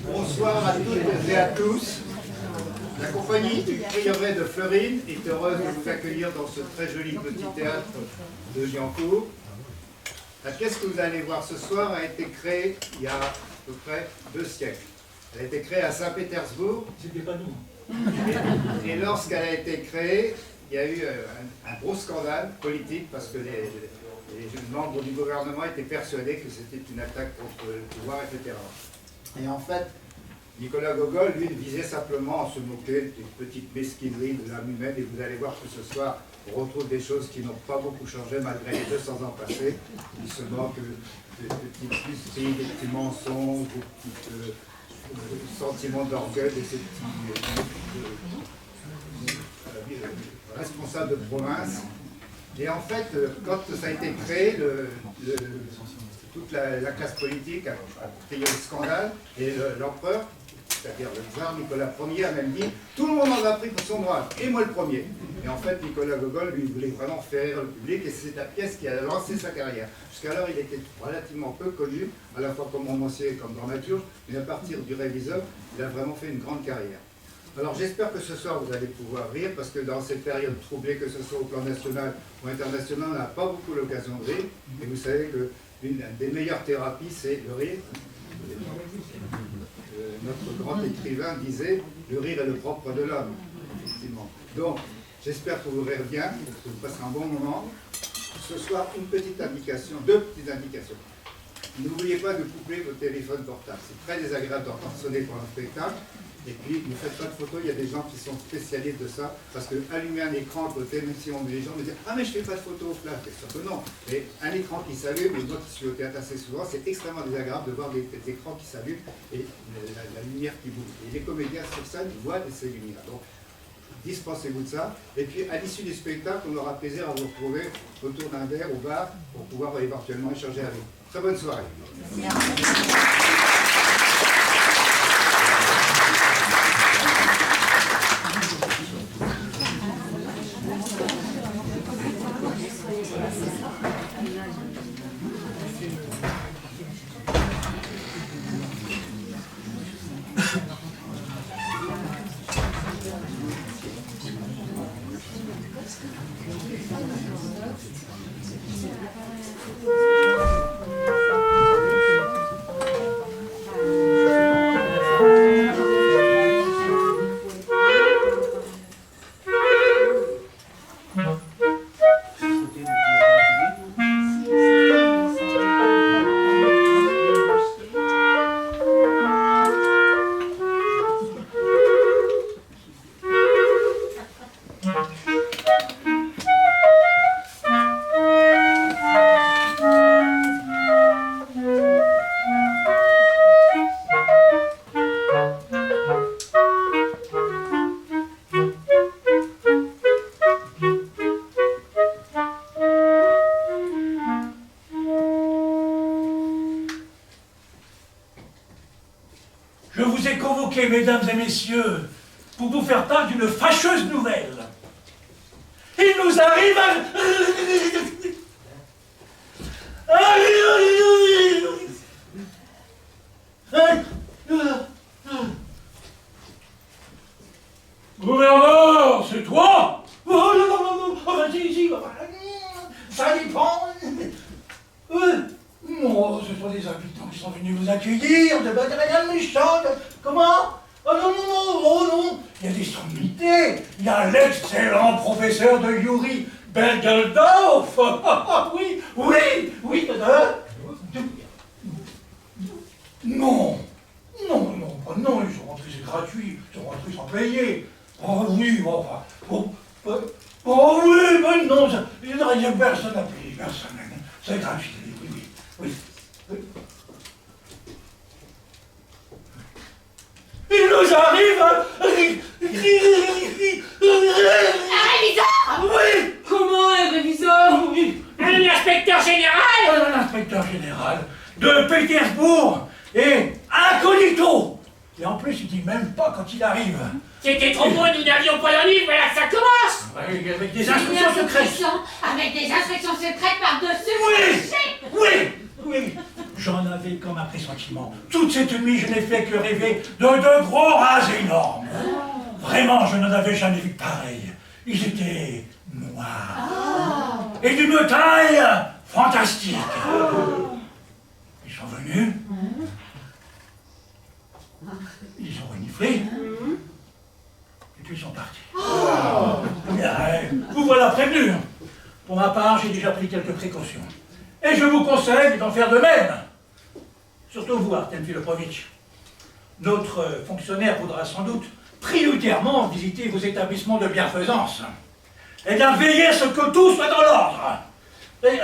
Bonsoir à toutes et à tous. La compagnie du Prieuré de Fleurine est heureuse de vous accueillir dans ce très joli petit théâtre de Liancourt. La pièce que vous allez voir ce soir a été créée il y a à peu près 2 siècles. Elle a été créée à Saint-Pétersbourg. C'était pas nous. Et lorsqu'elle a été créée, il y a eu un gros scandale politique parce que les membres du gouvernement étaient persuadés que c'était une attaque contre le pouvoir, etc. Et en fait, Nicolas Gogol, lui, visait simplement à se moquer des petites mesquineries de l'âme humaine, et vous allez voir que ce soir, on retrouve des choses qui n'ont pas beaucoup changé malgré les 200 ans passés. Il se moque des petites fusteries, des petits mensonges, des petits sentiments d'orgueil de ces petits responsables de province. Et en fait, quand ça a été créé, toute la classe politique a crié le scandale, et l'empereur, c'est-à-dire le tsar Nicolas Ier, a même dit « Tout le monde en a pris pour son droit, et moi le premier ». Et en fait, Nicolas Gogol, lui, voulait vraiment faire rire le public, et c'est la pièce qui a lancé sa carrière. Jusqu'alors, il était relativement peu connu, à la fois comme romancier et comme dramaturge, mais à partir du Réviseur, il a vraiment fait une grande carrière. Alors j'espère que ce soir vous allez pouvoir rire, parce que dans cette période troublée, que ce soit au plan national ou international, on n'a pas beaucoup l'occasion de rire, et vous savez que l'une des meilleures thérapies, c'est le rire. Notre grand écrivain disait « Le rire est le propre de l'homme ». Effectivement. Donc, j'espère que vous rirez bien, que vous passerez un bon moment. Ce soir, une petite indication, 2 petites indications. N'oubliez pas de couper vos téléphones portables. C'est très désagréable d'entendre sonner pour un spectacle. Et puis, ne faites pas de photos, il y a des gens qui sont spécialistes de ça, parce que allumer un écran à côté, même si on met les gens me disent « Ah mais je ne fais pas de photos au flash », bien sûr que non. Mais un écran qui s'allume, et moi qui suis au théâtre assez souvent, c'est extrêmement désagréable de voir des écrans qui s'allument et la lumière qui bouge. Et les comédiens sur scène voient ces lumières. Donc, dispensez-vous de ça. Et puis, à l'issue du spectacle, on aura plaisir à vous retrouver autour d'un verre au bar pour pouvoir éventuellement échanger avec vous. Très bonne soirée. Je vous ai convoqués, mesdames et messieurs, pour vous faire part d'une fâcheuse nouvelle. Il nous arrive Gouverneur, c'est toi? Oh non, non, non, non, oh, vas-y, ça dépend. Non, ce sont des habitants qui sont venus vous accueillir, de rien de méchant, comment? Oh non, non, non, oh non, il y a des sommités, il y a l'excellent professeur de Yuri Bergeldorf, oui, oui, oui, non, non, non, non, ils sont rentrés, c'est gratuit, ils sont rentrés sans payer, oh oui, enfin, oh oui, mais non, il n'y a personne à payer, personne, c'est gratuit, oui, oui. Il nous arrive un réviseur. Oui. Comment un réviseur? Oui. Un inspecteur général? Un inspecteur général de Pétersbourg et incognito. Et en plus, il dit même pas quand il arrive. C'était trop beau, nous n'avions pas la nuit, voilà que ça commence. Oui, avec des instructions secrètes. Avec des instructions secrètes par-dessus. Oui. Oui. Oui, j'en avais comme un pressentiment. Toute cette nuit, je n'ai fait que rêver de gros rats énormes. Vraiment, je n'en avais jamais vu pareil. Ils étaient noirs. Et d'une taille fantastique. Ils sont venus. Ils ont reniflé. Et puis ils sont partis. Vous voilà prévenu. Pour ma part, j'ai déjà pris quelques précautions. Et je vous conseille d'en faire de même. Surtout vous, Artem Filopovitch. Notre fonctionnaire voudra sans doute prioritairement visiter vos établissements de bienfaisance. Et bien veiller à ce que tout soit dans l'ordre. Et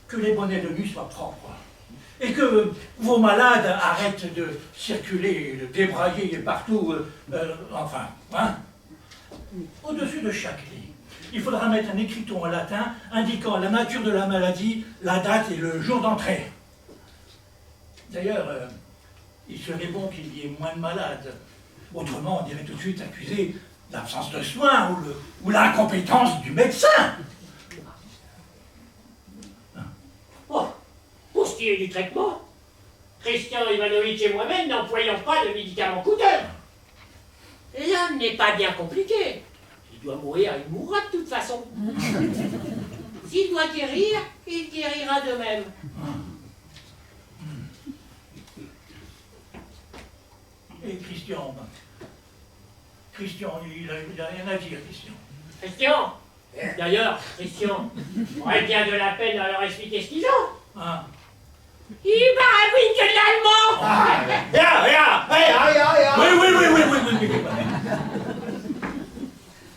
que les bonnets de nuit soient propres. Et que vos malades arrêtent de circuler, de débrailler partout, enfin, hein. Au-dessus de chaque lit, il faudra mettre un écriteau en latin indiquant la nature de la maladie, la date et le jour d'entrée. D'ailleurs, il serait bon qu'il y ait moins de malades. Autrement, on dirait tout de suite accusé d'absence de soins ou l'incompétence du médecin. Oh, pour ce qui est du traitement, Christian Ivanovitch et moi-même n'employons pas de médicaments coûteux. L'homme n'est pas bien compliqué. S'il doit mourir, il mourra de toute façon. S'il doit guérir, il guérira de même. Et Christian, il a rien à dire, Christian. Christian, d'ailleurs, Christian, aurait bien de la peine à leur expliquer ce qu'ils ont. Ah. Il baragouine que de l'allemand. Oui.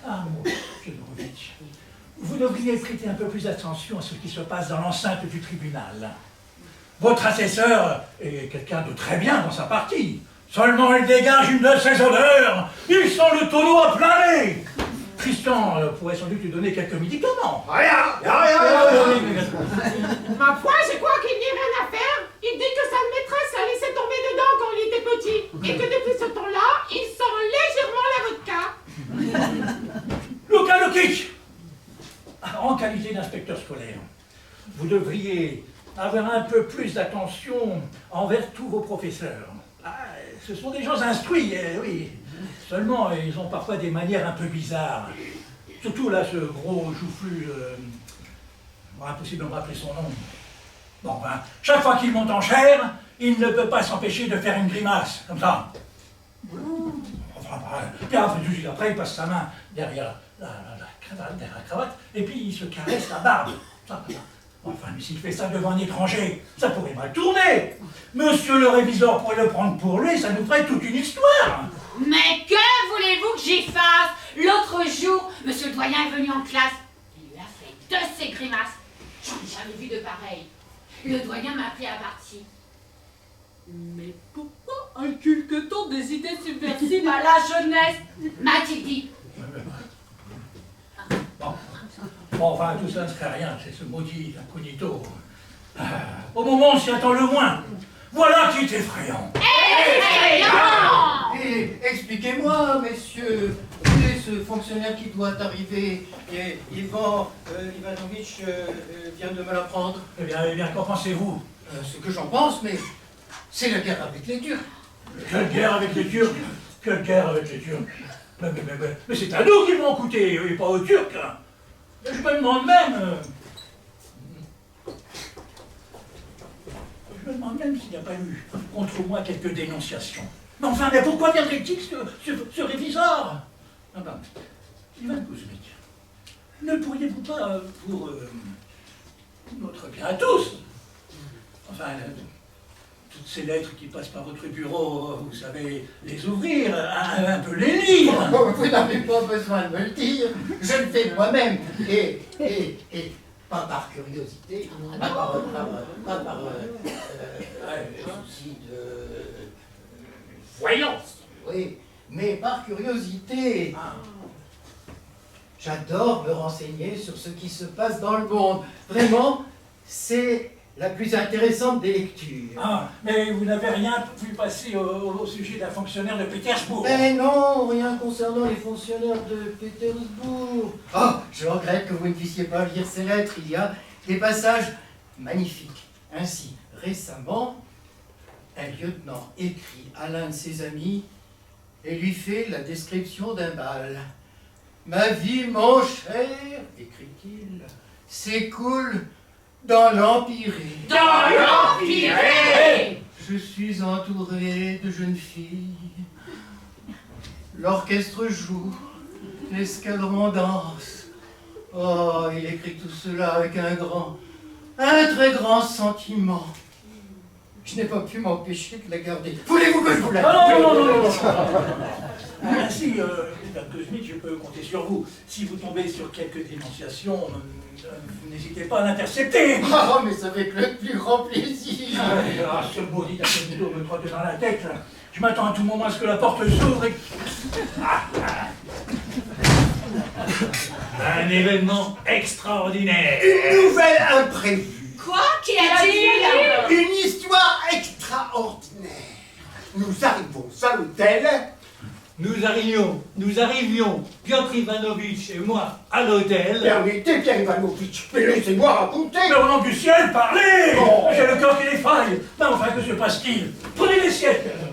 Ah, mon Filopovitch, vous devriez prêter un peu plus attention à ce qui se passe dans l'enceinte du tribunal. Votre assesseur est quelqu'un de très bien dans sa partie. Seulement il dégage une de ses odeurs. Il sent le tonneau à plein nez. Christian pourrait sans doute lui donner quelques médicaments. Ma foi, je crois qu'il n'y a rien à faire. Il dit que sa maîtresse l'a laissé tomber dedans quand il était petit. Et que depuis ce temps-là, il sent légèrement la vodka. Luka Lukic, en qualité d'inspecteur scolaire, vous devriez avoir un peu plus d'attention envers tous vos professeurs. Ce sont des gens instruits, oui. Seulement, ils ont parfois des manières un peu bizarres. Surtout là, ce gros joufflu, impossible de me rappeler son nom. Bon, ben, chaque fois qu'il monte en chair, il ne peut pas s'empêcher de faire une grimace, comme ça. Enfin, puis après, il passe sa main derrière la cravate, et puis il se caresse la barbe. Ça. Enfin, mais s'il fait ça devant un étranger, ça pourrait mal tourner. Monsieur le réviseur pourrait le prendre pour lui, ça nous ferait toute une histoire. Mais que voulez-vous que j'y fasse? L'autre jour, monsieur le doyen est venu en classe. Il lui a fait de ces grimaces. J'en ai jamais vu de pareil. Le doyen m'a pris à partie. Mais pourquoi inculque-t-on des idées subversives à la jeunesse? M'a-t-il dit. Bon, enfin, tout ça ne serait rien, c'est ce maudit incognito. Au moment où on s'y attend le moins. Voilà qui est effrayant. Effrayant! Et expliquez-moi, messieurs, où est ce fonctionnaire qui doit arriver? Et Ivan Ivanovitch vient de me l'apprendre. Eh bien, qu'en pensez-vous? Ce que j'en pense, mais c'est la guerre avec les Turcs. Quelle guerre avec les Turcs? Quelle guerre avec les Turcs? Mais c'est à nous qu'ils vont coûter, et pas aux Turcs. Je me demande même s'il n'y a pas eu contre moi quelques dénonciations. Mais enfin, mais pourquoi viendrait-il ce réviseur? Ah ben, Ivan Kuzmich, ne pourriez-vous pas, pour notre bien à tous, enfin, toutes ces lettres qui passent par votre bureau, vous savez les ouvrir, un peu les lire? Vous n'avez pas besoin de me le dire, je le fais moi-même. Et pas par curiosité, pas par souci de Voyance. oui, mais par curiosité. J'adore me renseigner sur ce qui se passe dans le monde. Vraiment, c'est la plus intéressante des lectures. Ah, mais vous n'avez rien vu passer au sujet d'un fonctionnaire de Pétersbourg? Mais non, rien concernant les fonctionnaires de Pétersbourg. Oh, je regrette que vous ne puissiez pas lire ces lettres. Il y a des passages magnifiques Ainsi, récemment, un lieutenant écrit à l'un de ses amis et lui fait la description d'un bal. « Ma vie, mon cher, écrit-il, s'écoule dans l'Empyrée. Dans l'Empyrée! Je suis entouré de jeunes filles. L'orchestre joue, l'escadron danse. Oh, il écrit tout cela avec un très grand sentiment. Je n'ai pas pu m'empêcher de la garder. Voulez-vous que je vous la Ah non. Ainsi, Mesdames Cosmic, je peux compter sur vous. Si vous tombez sur quelques dénonciations, n'hésitez pas à l'intercepter. Oh, mais c'est avec le plus grand plaisir. Ce maudit incognito me trotte dans la tête. Là. Je m'attends à tout moment à ce que la porte s'ouvre et... Un événement extraordinaire. Une nouvelle imprévue. Quoi? Qu'y a-t-il? Une histoire extraordinaire. Nous arrivons à l'hôtel. Nous arrivions, Piotr Ivanovitch et moi, à l'hôtel. Permettez, Pierre Ivanovitch, mais laissez-moi raconter. Mais au nom du ciel, parlez! Oh. J'ai le cœur qui défaille. Mais enfin, que se passe-t-il? Prenez les sièges, Pierre Ivanovitch.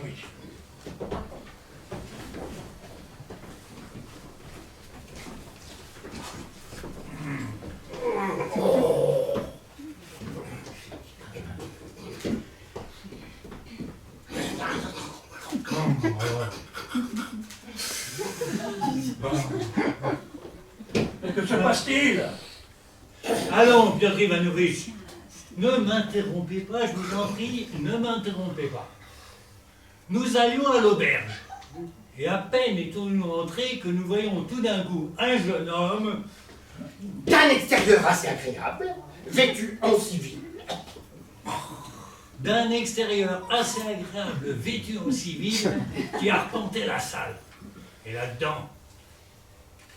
Mais que se passe-t-il? Allons, Piotr Ivanovitch, ne m'interrompez pas, je vous en prie, ne m'interrompez pas. Nous allions à l'auberge, et à peine étions-nous entrés que nous voyons tout d'un coup un jeune homme D'un extérieur assez agréable, vêtu en civil. d'un extérieur assez agréable, vêtu en civil, qui arpentait la salle. Et là-dedans,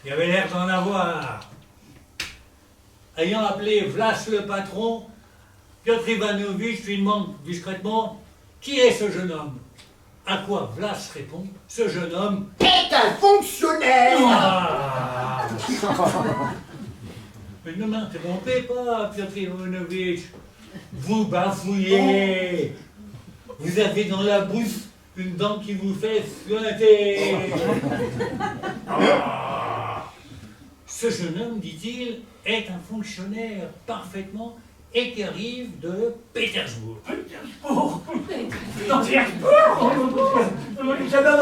il avait l'air d'en avoir. Ayant appelé Vlas le patron, Piotr Ivanovitch lui demande discrètement « Qui est ce jeune homme ?» À quoi Vlas répond « Ce jeune homme Est un fonctionnaire. Ah. Mais ne m'interrompez pas, Piotr Ivanovitch. Vous bafouillez. Vous avez dans la bouche une dent qui vous fait suinter. Ah. Ce jeune homme, dit-il, est un fonctionnaire parfaitement et qui arrive de Pétersbourg. Pétersbourg. Isabelle,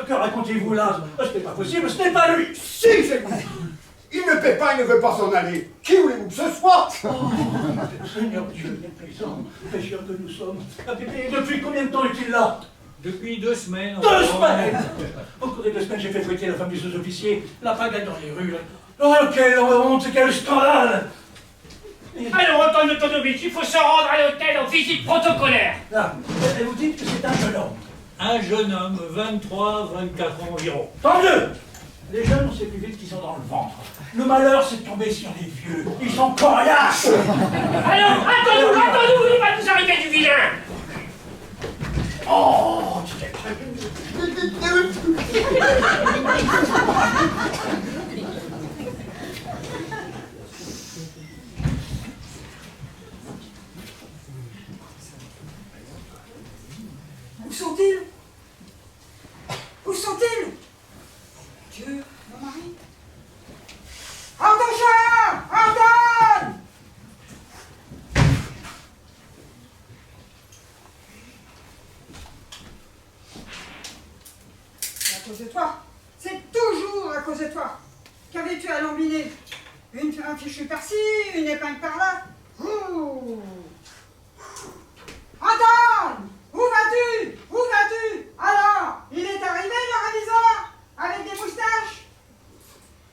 que racontez-vous là? Ce n'est pas possible, ce n'est pas lui. Si, c'est lui. Il ne paie pas, il ne veut pas s'en aller. Qui voulez-vous que ce soit? Seigneur Dieu, les paysans, pécheurs que nous sommes. Et depuis combien de temps est-il là? Depuis 2 semaines. 2 semaines. Au cours des 2 semaines, j'ai fait fouetter la femme du sous-officier, la pagaille dans les rues. Là. Oh, quelle honte, quel scandale! Alors, Anton Antonovitch, il faut se rendre à l'hôtel en visite protocolaire. Là, et vous dites que c'est un jeune homme. Un jeune homme, 23, 24 ans environ. Tant mieux! Les jeunes, on sait plus vite qu'ils sont dans le ventre. Le malheur, c'est de tomber sur les vieux. Ils sont coriaces! Alors, attends-nous, il va nous arriver du vilain. Oh! Où sont-ils? Où sont-ils? Dieu, mon mari. Antoine! Antoine! C'est à cause de toi. C'est toujours à cause de toi. Qu'avais-tu à l'embiner? Un fichu par-ci, une épingle par-là. Ouh. Antoine! Où vas-tu? Où vas-tu? Alors, il est arrivé le raviseur? Avec des moustaches?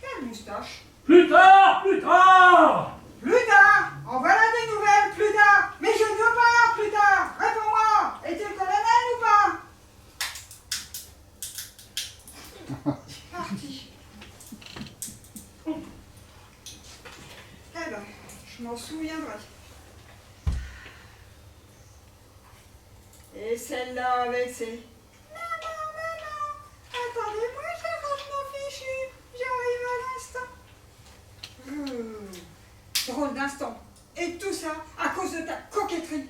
Quelle moustache? Plus tard! Plus tard! Plus tard! En voilà des nouvelles, plus tard! Mais je ne veux pas plus tard! Réponds-moi! Est-il colonel ou pas? Parti. Eh ben, je m'en souviendrai. Et celle-là avec ses... Non. Attendez-moi, je rentre mon fichu. J'arrive à l'instant. Drôle d'instant. Et tout ça à cause de ta coquetterie.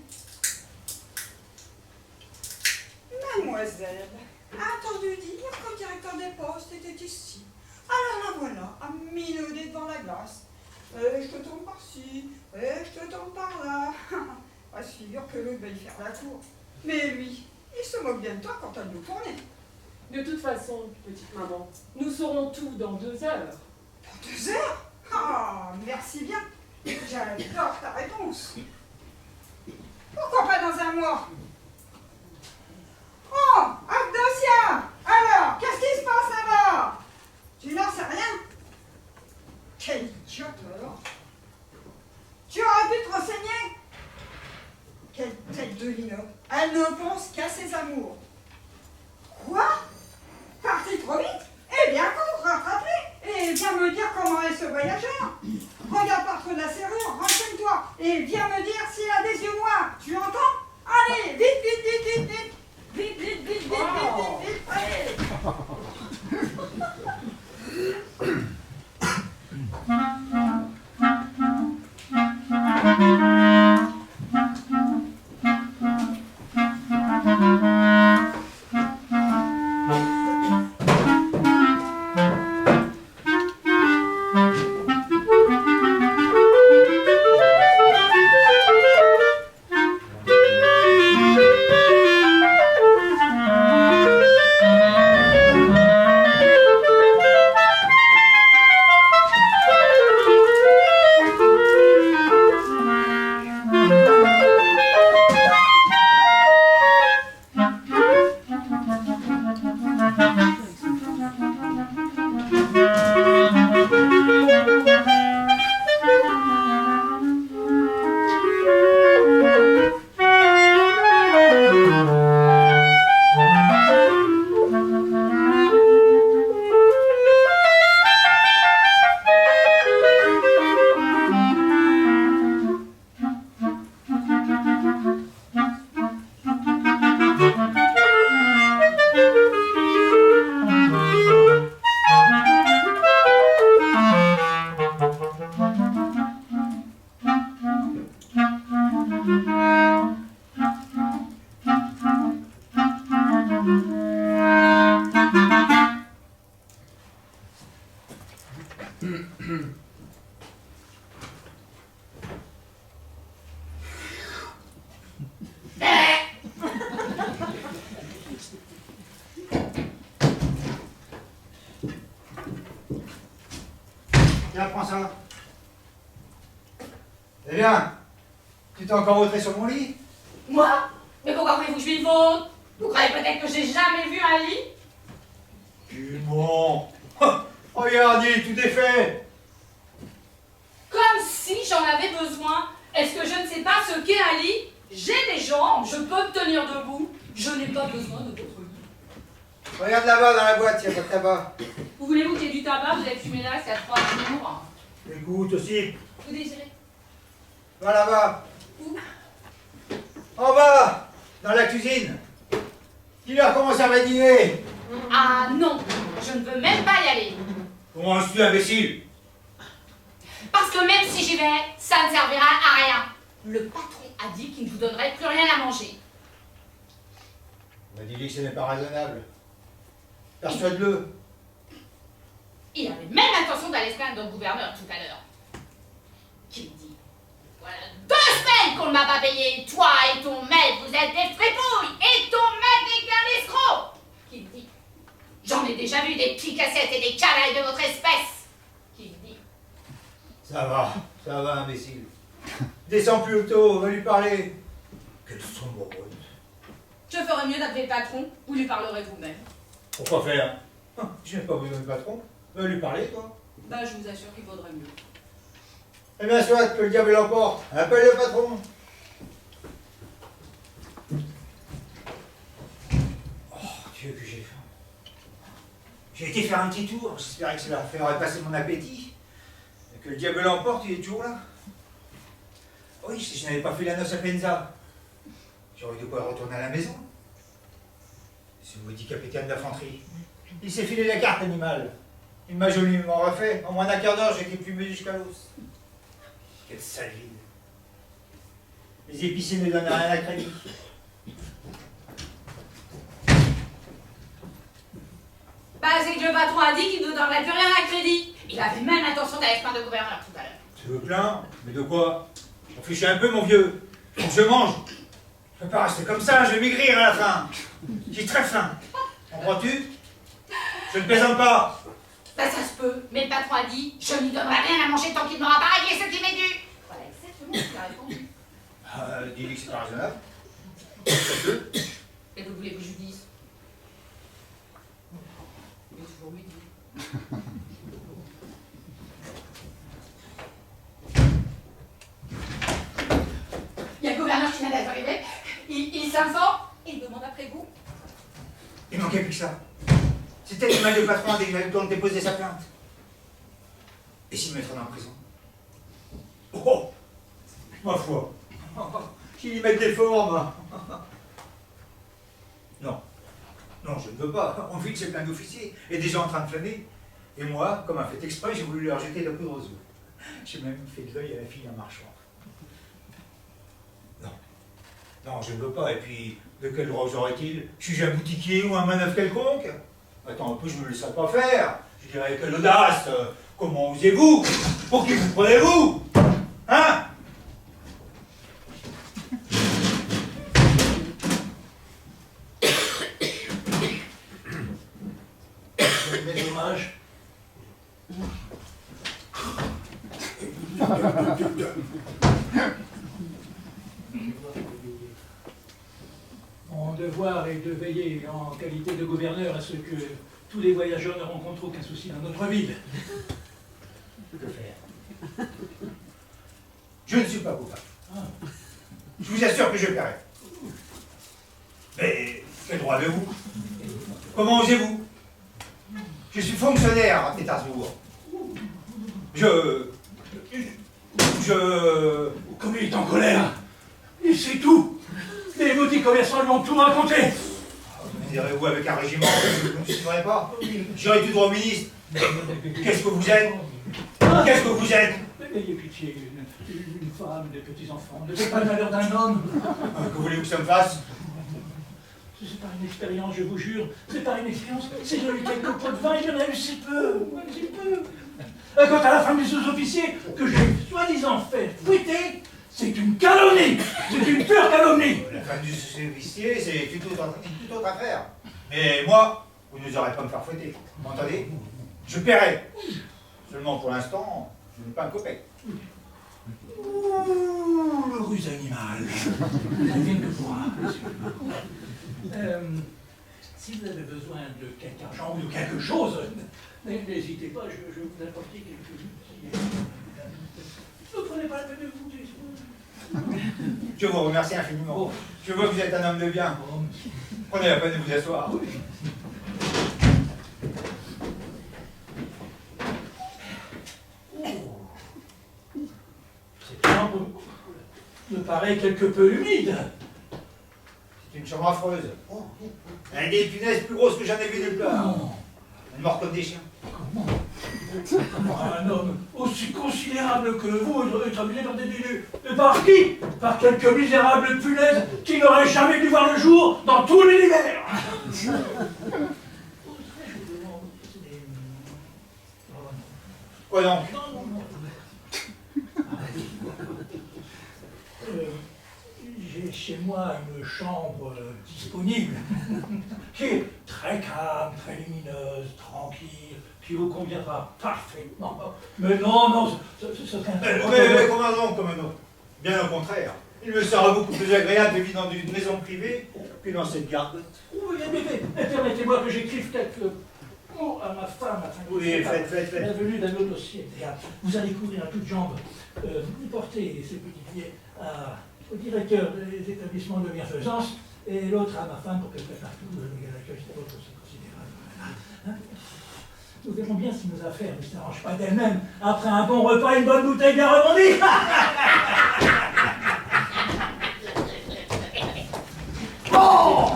Mademoiselle a entendu dire que le directeur des postes était ici. Alors la voilà, à minauder devant la glace. Et je te tourne par-ci, et je te tourne par-là. Ah, se figure que l'autre va y faire la cour. Mais lui, il se moque bien de toi quand elle nous tournait. De toute façon, petite maman, nous saurons tout dans 2 heures. Dans 2 heures? Ah, merci bien. J'adore ta réponse. Pourquoi pas dans 1 mois? Oh, Avdosia! Alors, qu'est-ce qui se passe là-bas? Tu n'en sais rien? Quelle idiote alors! Tu aurais pu te renseigner? Quelle tête de linotte! Elle ne pense qu'à ses amours. Quoi? Parti trop vite? Eh bien, cours, rattrape-les et viens me dire comment est ce voyageur. Regarde par de la serrure, renseigne-toi et viens me dire s'il a des yeux noirs. Tu entends? Allez, vite, vite, vite, vite, vite! Vite, vite, vite, vite, vite, vite, vite, allez! Tiens, prends ça. Eh bien, tu t'es encore vautré sur mon lit? Moi? Mais pourquoi voulez-vous que je lui vautre? Vous croyez peut-être que j'ai jamais vu un lit? Bon. Regardez, tout est fait. Comme si j'en avais besoin. Est-ce que je ne sais pas ce qu'est un lit? J'ai des jambes, je peux me tenir debout. Je n'ai pas besoin de votre lit. Regarde là-bas dans la boîte, il y a pas de tabac. Vous voulez-vous qu'il y ait du tabac? Vous avez fumé là, c'est à 3 jours. Écoute aussi. Vous désirez? Va là-bas. Où? En bas, dans la cuisine. Dis-leur comment ça va dîner. Ah non, je ne veux même pas y aller. Comment je suis imbécile? Parce que même si j'y vais, ça ne servira à rien. Le patron a dit qu'il ne vous donnerait plus rien à manger. On m'a dit que ce n'est pas raisonnable. Persuade-le. Il avait même l'intention d'aller se plaindre au gouverneur tout à l'heure. Qui me dit, voilà 2 semaines qu'on ne m'a pas payé. Toi et ton maître, vous êtes des fripouilles. Et ton maître est qu'un escroc. Qui me dit, j'en ai déjà vu des petits cassettes et des canailles de votre espèce. Qui me dit, Ça va, imbécile. Descends plus haut, va lui parler. Quelle sombre honte. je ferais mieux d'appeler le patron, vous lui parlerez vous-même. Pourquoi faire? Je n'ai pas besoin de patron. Va lui parler, toi. Bah, je vous assure qu'il vaudrait mieux. Eh bien, soit que le diable l'emporte. Appelle le patron. Oh, Dieu, que j'ai faim. J'ai été faire un petit tour. J'espérais que ça leur ferait passer mon appétit. Et que le diable l'emporte, il est toujours là. Oui, si je n'avais pas fait la noce à Penza, j'aurais dû pouvoir retourner à la maison. Ce maudit capitaine d'infanterie. Il s'est filé la carte animale. Il m'a joliment refait. En moins d'un quart d'heure, j'étais plumé jusqu'à l'os. Quelle sale vie. Les épiciers ne donnent rien à crédit. Bah, c'est que le patron a dit qu'il ne nous donnerait plus rien à crédit. Il avait même l'intention d'aller se plaindre de gouverneur tout à l'heure. Tu me plains? Mais de quoi? J'en fichais un peu, mon vieux. Faut que je mange. Je peux pas rester comme ça, je vais maigrir à la fin. J'ai très faim. Comprends-tu? Je ne plaisante pas. Bah, ça se peut, mais le patron a dit je ne lui donnerai rien à manger tant qu'il ne m'aura pas réglé ce qui m'est dû. Voilà exactement ce qu'il a répondu. Dis-lui que c'est pas raisonnable. Et que voulez-vous que je lui dise? Mais toujours lui dire. Il y a le gouverneur qui vient d'arriver. Il s'informe. Il demande après vous. Il manquait plus que ça. C'était l'image du patron dès qu'il avait le temps de déposer sa plainte. Et s'il me mettrait en prison? Oh, ma foi. Qu'il y mette des formes. Non. Non, je ne veux pas. On vit que c'est plein d'officiers et des gens en train de flâner. Et moi, comme un fait exprès, j'ai voulu leur jeter la poudre aux yeux. J'ai même fait de l'œil à la fille en marchant. Non. Non, je ne veux pas. Et puis, de quel droit j'aurais-il? Suis-je un boutiquier ou un manœuvre quelconque? Attends, un peu, je ne me laisserai pas faire. Je dirais, quelle audace! Comment osez-vous? Pour qui vous prenez-vous? Hein? C'est dommage. Mon devoir est de veiller en qualité de gouverneur à ce que tous les voyageurs ne rencontrent aucun souci dans notre ville. Que faire? Je ne suis pas coupable. Je vous assure que je paierai. Mais quel droit avez-vous? Comment osez-vous? Je suis fonctionnaire à Pétersbourg. Comme il est en colère, il sait tout. Les maudits commerçants lui ont tout raconté. Me direz-vous avec un régiment que je ne me souviendrai pas? J'aurais tout droit au ministre. Qu'est-ce que vous êtes? Qu'est-ce que vous êtes? Ayez pitié, une femme, des petits-enfants, ne faites pas le malheur d'un homme. Que voulez-vous que ça me fasse? C'est par une expérience, je vous jure. C'est par une expérience. C'est de quelques pots de vin, il y en a eu si peu. Si peu. Quant à la femme des sous-officiers, que j'ai soi-disant fait fouetter, c'est une calomnie. C'est une pure calomnie. La femme du sous-officier, c'est une toute autre affaire. Mais moi, vous n'oserez pas me faire fouetter. Vous m'entendez? Je paierai. Seulement pour l'instant, je n'ai pas un copec. Ouh, le ruse animal. Elle vient que pour si vous avez besoin de quelque argent ou de quelque chose, n'hésitez pas, je vous apporter quelque chose. Ne prenez pas la peine de vous. Je vous remercie infiniment. Oh. Je vois que vous êtes un homme de bien. Prenez la peine de vous asseoir. Oui. Cette chambre me paraît quelque peu humide. C'est une chambre affreuse. Elle a des punaises plus grosses que j'en ai vu nulle part. Elle mord comme des chiens. Comment un homme aussi considérable que vous est habillé dans des lieux? Et par qui? Par quelques misérables punaises qui n'auraient jamais dû voir le jour dans tout l'univers. Quoi donc? J'ai chez moi une chambre disponible qui est très calme, très lumineuse, tranquille, qui vous conviendra parfaitement. Mais non, ce serait un... Mais commandant. Bien au contraire. Il me sera beaucoup plus agréable de vivre dans une maison privée que dans cette gargote. Oui, mais permettez-moi que j'écrive quelques mots à ma femme afin de vous faites. la venue d'un autre dossier. Vous allez couvrir à toutes jambes, porter ces petits billets au directeur des établissements de bienfaisance et l'autre à ma femme pour qu'elle prépare tout l'accueil c'est autre aussi considérable. Hein? Nous verrons bien si nos affaires ne s'arrangent pas d'elles-mêmes après un bon repas et une bonne bouteille bien rebondie. Oh!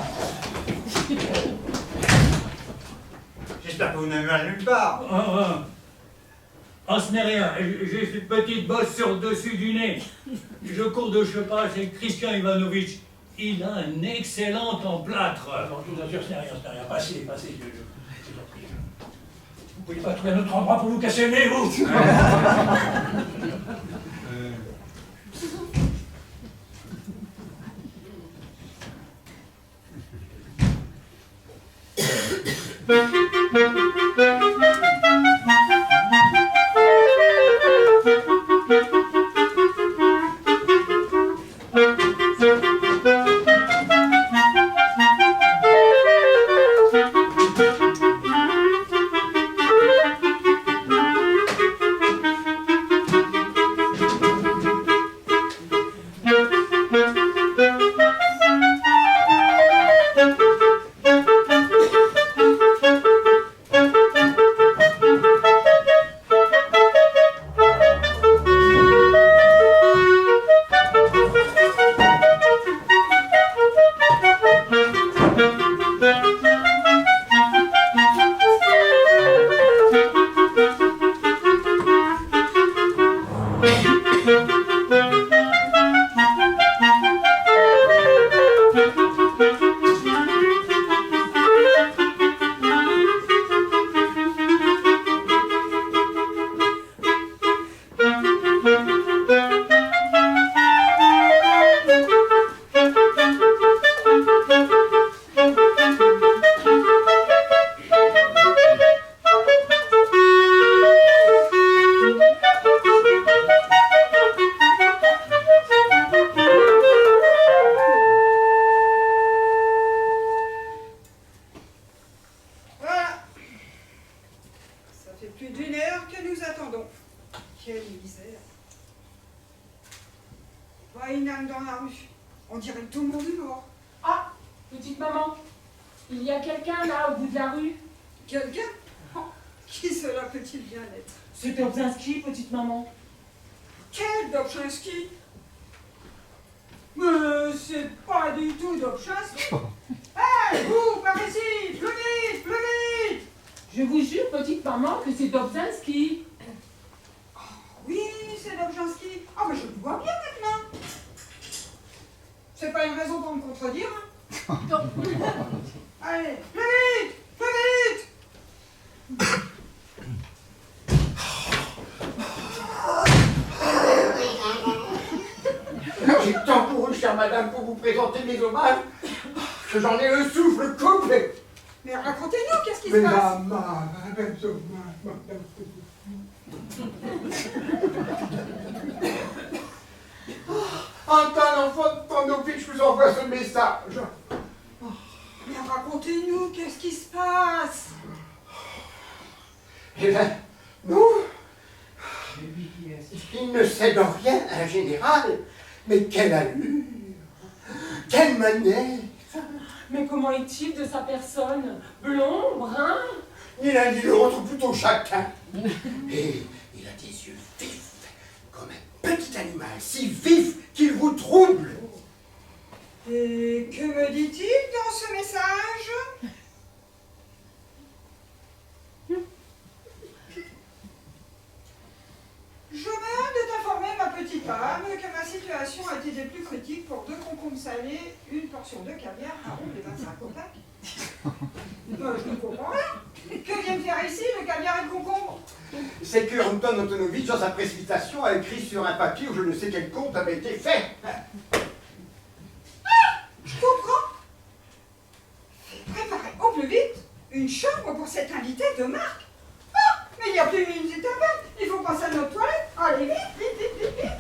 J'espère que vous n'avez mal nulle part. Oh, ce n'est rien, j'ai cette petite bosse sur le dessus du nez. Je cours de cheval, c'est Christian Ivanovitch. Il a un excellent emplâtre. Non, je vous assure, ce n'est rien, ce n'est rien. Passez, vous ne pouvez pas trouver un autre endroit pour vous casser le nez, vous. Madame, pour vous présenter mes hommages, que j'en ai le souffle complet. Mais racontez-nous, qu'est-ce qui se passe? Antoine, enfant de Tandovitch, je vous envoie ce message. Mais racontez-nous, qu'est-ce qui se passe? Eh bien, nous, il ne sait de rien, un général, mais quelle allure, quelle manière. Mais comment est-il de sa personne? Blond, brun? Ni l'un ni l'autre, plutôt chacun. Et il a des yeux vifs, comme un petit animal, si vif qu'il vous trouble. Et que me dit-il dans ce message? Je meurs de t'informer, ma petite âme, que ma situation a été des plus critiques pour 2 concombres salés, une portion de caviar, un rond et 25 copacs. Je ne comprends rien. Que vient faire ici le caviar et le concombre? C'est que Anton Antonovitch, dans sa précipitation, a écrit sur un papier où je ne sais quel compte avait été fait. Je comprends. Préparez au plus vite une chambre pour cet invité de marque. Ah, mais il n'y a plus une minute à perdre. Il faut passer à notre toilette. Allez, vite, vite, vite, vite, vite.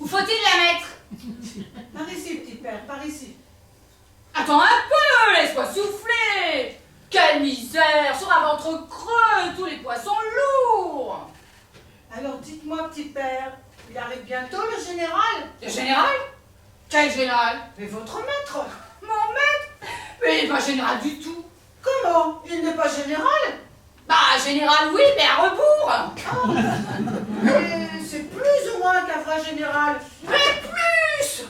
Où faut-il la mettre? Par ici, petit père, par ici. Attends un peu, laisse-moi souffler. Quelle misère, sur un ventre creux, tous les poids sont lourds. Alors dites-moi, petit père, il arrive bientôt le général? Le général? Quel général? Mais votre maître? Mon maître? Mais il n'est pas général du tout. Comment? Il n'est pas général? Bah, général, oui, mais à rebours. Mais c'est plus ou moins qu'un vrai général. Mais plus!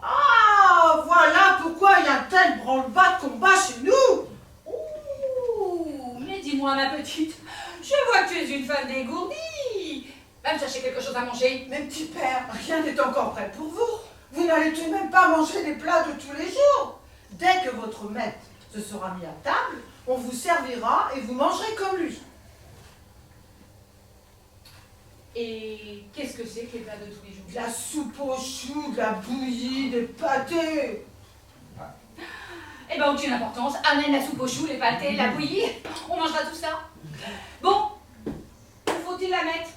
Ah, voilà pourquoi il y a un tel branle-bas de combat chez nous. Ouh, mais dis-moi, ma petite, je vois que tu es une femme dégourdie. Va me chercher quelque chose à manger. Mais petit père, rien n'est encore prêt pour vous. Vous n'allez tout de même pas manger les plats de tous les jours. Dès que votre maître se sera mis à table, on vous servira et vous mangerez comme lui. Et qu'est-ce que c'est que les plats de tous les jours? De la soupe aux choux, de la bouillie, des pâtés. Eh ben, aucune importance. Amène la soupe aux choux, les pâtés, la bouillie. On mangera tout ça. Bon, où faut-il la mettre?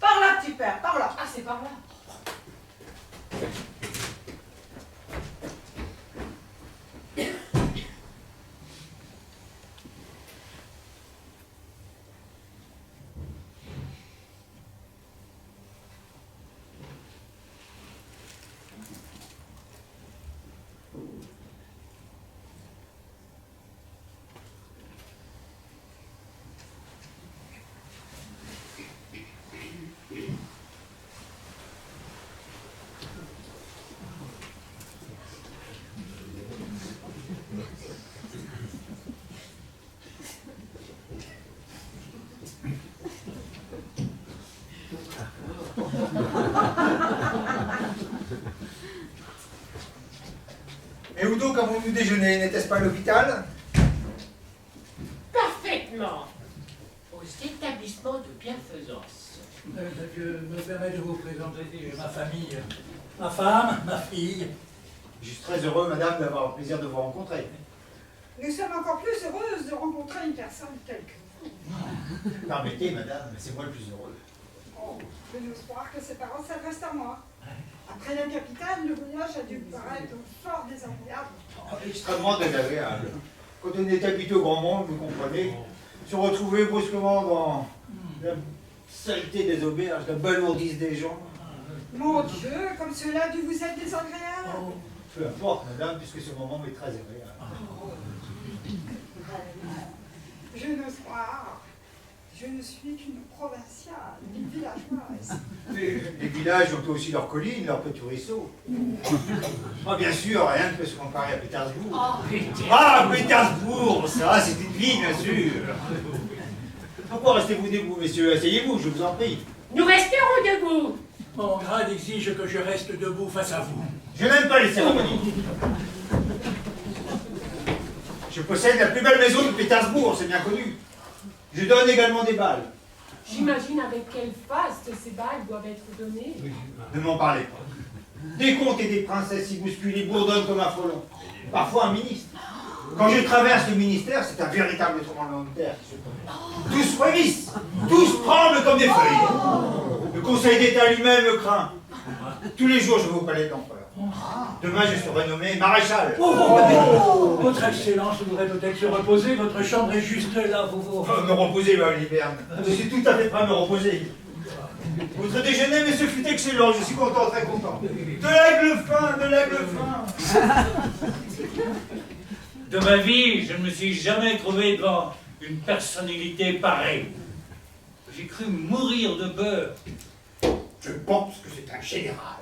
Par là, petit père, par là. Ah, c'est par là. Et où donc avons-nous déjeuné? N'était-ce pas à l'hôpital? Parfaitement. Aux établissements de bienfaisance. Je me permets de vous présenter ma famille, ma femme, ma fille. Je suis très heureux, madame, d'avoir le plaisir de vous rencontrer. Nous sommes encore plus heureuses de rencontrer une personne telle que vous. Permettez, madame, c'est moi le plus heureux. Oh, je n'ose croire que ces paroles s'adressent à moi. Après la capitale, le voyage a dû vous paraître fort désagréable. Extrêmement désagréable. Quand on est habitué au grand monde, vous comprenez, se retrouver brusquement dans la saleté des auberges, la balourdise des gens. Mon Dieu, comme cela a dû vous être désagréable. Peu importe, madame, puisque ce moment m'est très agréable. Je n'ose croire. Je ne suis qu'une provinciale, une villageoise. Les villages ont aussi leurs collines, leurs petits ruisseaux. Ah, bien sûr, rien ne peut se comparer à Pétersbourg. Ah, Pétersbourg, ça, c'est une ville, bien sûr. Pourquoi restez-vous debout, messieurs? Asseyez-vous, je vous en prie. Nous resterons debout. Mon grade exige que je reste debout face à vous. Je n'aime pas les cérémonies. Je possède la plus belle maison de Pétersbourg, c'est bien connu. Je donne également des balles. J'imagine avec quelle faste ces balles doivent être données. Ne m'en parlez pas. Des comtes et des princesses y bousculent et bourdonnent comme un frelon. Parfois un ministre. Quand je traverse le ministère, c'est un véritable tremblement de terre qui se produit. Tous frémissent, tous tremblent comme des feuilles. Le Conseil d'État lui-même me craint. Tous les jours, je vais au palais de l'empereur. Demain, je suis renommé maréchal. Votre Excellence voudrait peut-être se reposer, votre chambre est juste là, vous. Me reposer, ma liberne. Je suis tout à fait prêt à me reposer. Votre déjeuner, mais ce fut excellent, je suis content, très content. De l'aigle fin, de l'aigle fin. De ma vie, je ne me suis jamais trouvé devant une personnalité pareille. J'ai cru mourir de peur. Je pense que c'est un général.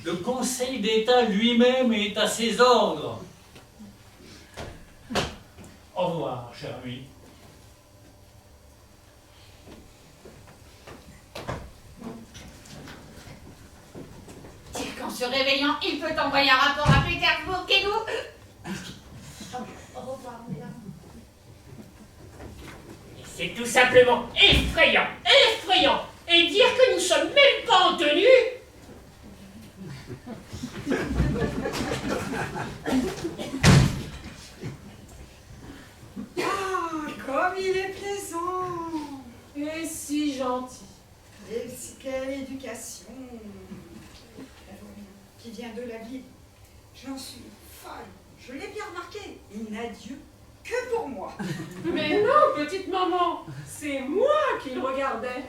Le Conseil d'État lui-même est à ses ordres. Au revoir, cher ami. Dire qu'en se réveillant, il peut envoyer un rapport à Pétersbourg et nous. Au revoir, mesdames. C'est tout simplement effrayant, effrayant. Et dire que nous sommes même pas en tenue. Ah, comme il est plaisant. Et si gentil. Et quelle éducation qui vient de la ville. J'en suis folle. Je l'ai bien remarqué. Il n'a Dieu que pour moi. Mais non, petite maman, c'est moi qui le regardais.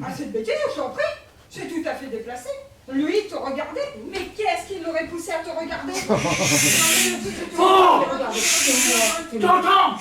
Ah, cette bêtise, je t'en prie. C'est tout à fait déplacé. Lui te regardait. Mais qu'est-ce qui l'aurait poussé à te regarder? Oh, t'entends?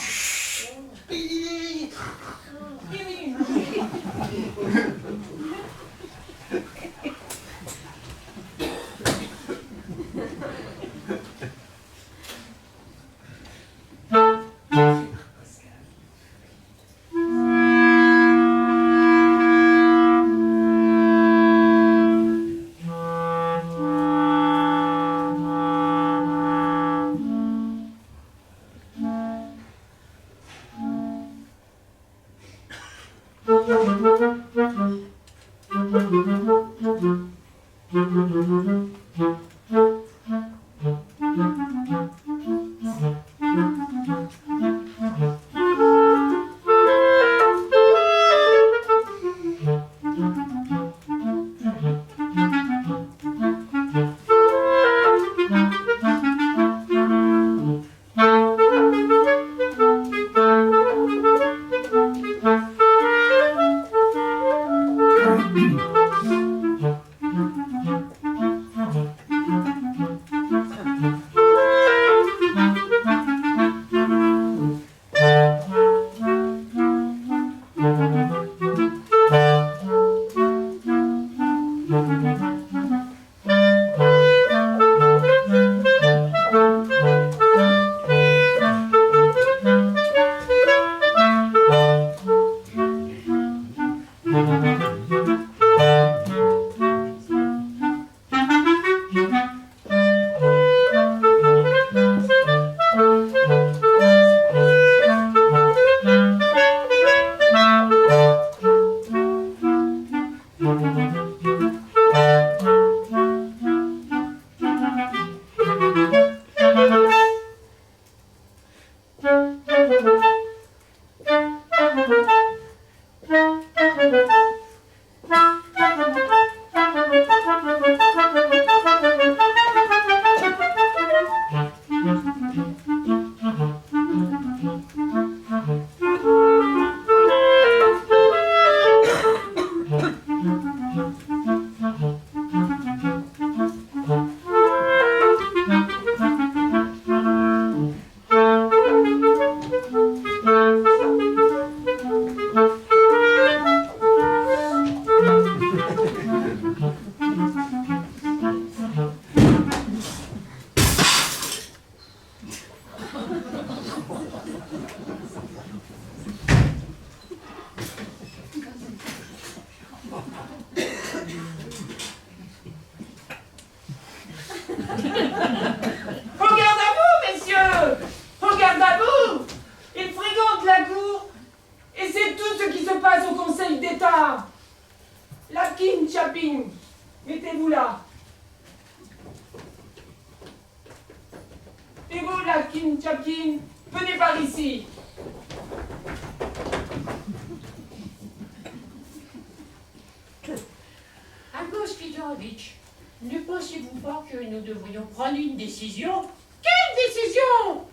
Amos Fidorovitch, ne pensez-vous pas que nous devrions prendre une décision? Quelle décision?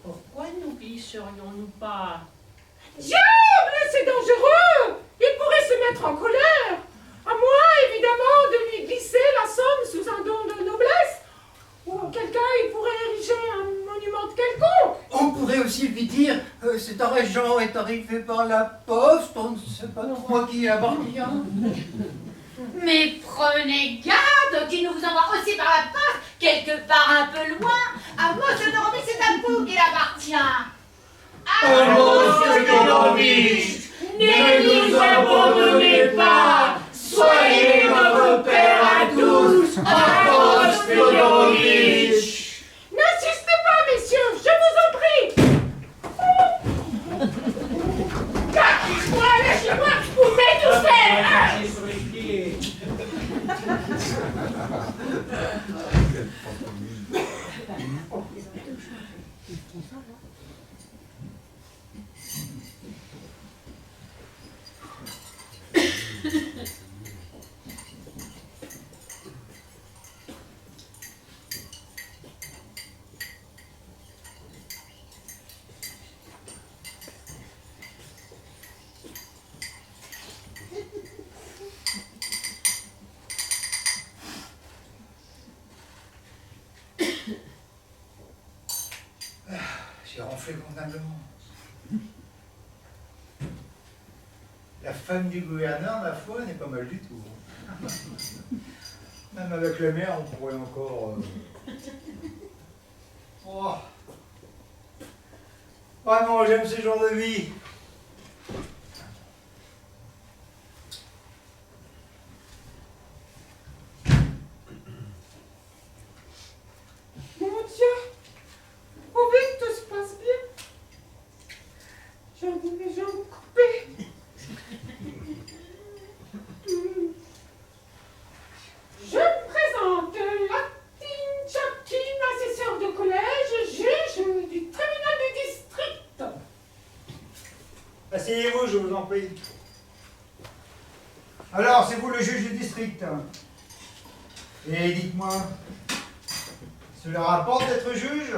Pourquoi nous glisserions-nous pas? Diable, c'est dangereux! Il pourrait se mettre en colère! À moi, évidemment, de lui glisser la somme sous un don de noblesse. Ou auquel cas, il pourrait ériger un monument quelconque. On pourrait aussi lui dire cet argent est arrivé par la poste, on ne sait pas trop à qui il appartient. Mais prenez garde qu'il ne vous envoie aussi par la poste, quelque part un peu loin. Amos Fidorovitch, c'est à vous qu'il appartient. Amos Fidorovitch, ne nous abandonnez pas. Soyez notre père à tous, Amos Fidorovitch. N'insistez pas, messieurs, je vous en prie. Lâchez-moi, lâchez-moi, vous faites tout faire. Sur les pieds. gonflé convenablement. La femme du gouverneur, ma foi, n'est pas mal du tout. Même avec la mère, on pourrait encore... Oh. Vraiment, j'aime ce genre de vie. Mon Dieu, pourvu que tout se passe bien. J'ai mes jambes coupées. Je me présente, Latine Jacquine, assesseur de collège, juge du tribunal du district. Asseyez-vous, je vous en prie. Alors, c'est vous le juge du district. Et dites-moi, cela rapporte d'être juge?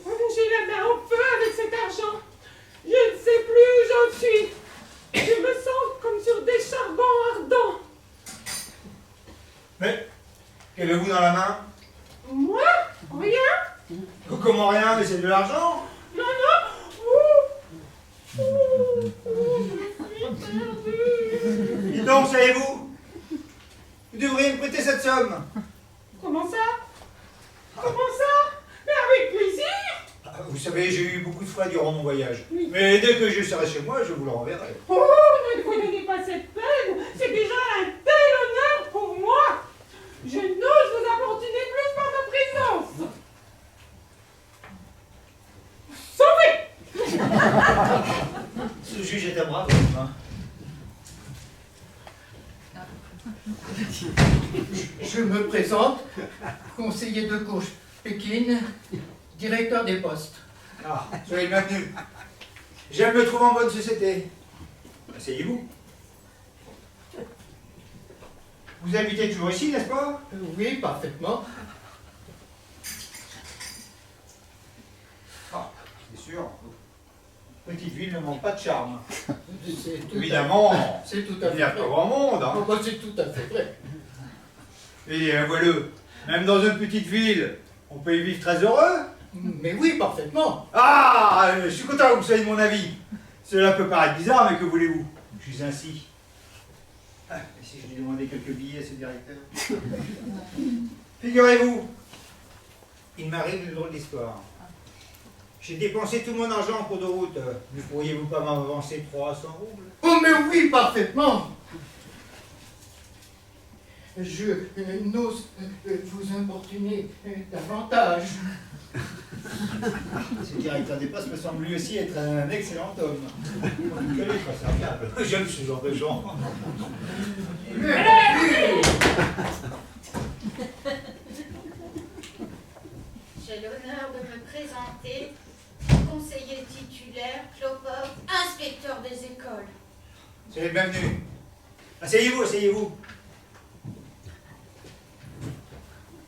J'ai la main au feu avec cet argent. Je ne sais plus où j'en suis. Je me sens comme sur des charbons ardents. Mais, qu'avez-vous dans la main? Moi? Rien? Comment rien, mais c'est de l'argent? Non, non. Je suis perdue. Dis donc, savez-vous? Vous devriez me prêter cette somme. Comment ça? Comment ça? Mais avec plaisir. Vous savez, j'ai eu beaucoup de frais durant mon voyage. Oui. Mais dès que je serai chez moi, je vous le renverrai. Oh, ne vous donnez pas cette peine. C'est déjà un tel honneur pour moi. Je n'ose vous importuner plus par ma présence. Sauvez! Ce juge est un brave homme. Je me présente, conseiller de gauche Pékin, directeur des postes. Ah, soyez le bienvenu. J'aime me trouver en bonne société. Asseyez-vous. Vous habitez toujours ici, n'est-ce pas? Oui, parfaitement. Ah, c'est sûr. Petite ville ne manque pas de charme. C'est tout Évidemment, c'est tout il à n'y fait a pas vrai. grand monde. Hein. Oh, bah, c'est tout à fait vrai. Et voilà, même dans une petite ville, on peut y vivre très heureux. Mais oui, parfaitement. Ah, je suis content que vous soyez de mon avis. Cela peut paraître bizarre, mais que voulez-vous? Je suis ainsi. Ah, et si je lui demandais quelques billets à ce directeur? Figurez-vous, il m'arrive une drôle d'histoire. J'ai dépensé tout mon argent en cours de route. Ne pourriez-vous pas m'avancer 300 roubles? Oh, mais oui, parfaitement. Je n'ose vous importuner davantage. Ce directeur des postes me semble lui aussi être un excellent homme. Vous savez, pas serviable. J'aime ce genre de gens. J'ai l'honneur de me présenter, conseiller titulaire, cloporte, inspecteur des écoles. Soyez le bienvenu. Asseyez-vous, asseyez-vous.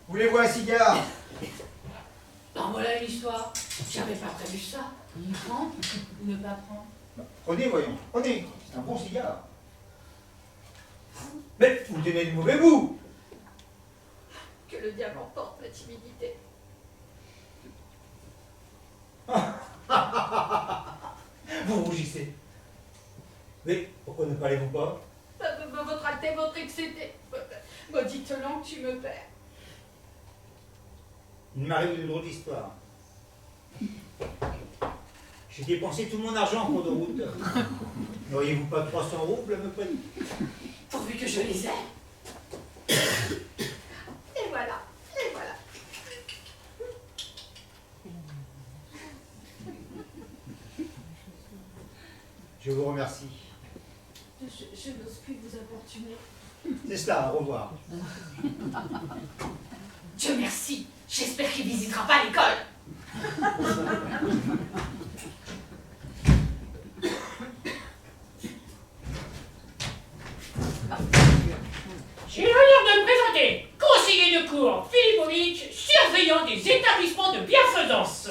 Voulez-vous un cigare? Ben voilà une histoire. J'avais pas prévu ça. Il prend ou ne pas prendre? Prenez, voyons. Prenez. C'est un bon cigare. Mais vous tenez du mauvais bout. Que le diable emporte ma timidité. Vous rougissez. Mais pourquoi ne parlez-vous pas? Votre Altesse, votre excédé. Maudite langue, tu me perds. Il m'arrive une drôle d'histoire. J'ai dépensé tout mon argent en cours de route. N'auriez-vous pas 300 roubles à me prêter? Pourvu que je les ai. Et voilà, et voilà. Je vous remercie. Je n'ose plus vous importuner. C'est cela, au revoir. Dieu merci. J'espère qu'il visitera pas l'école. J'ai l'honneur de me présenter, conseiller de cours Filipovic, surveillant des établissements de bienfaisance.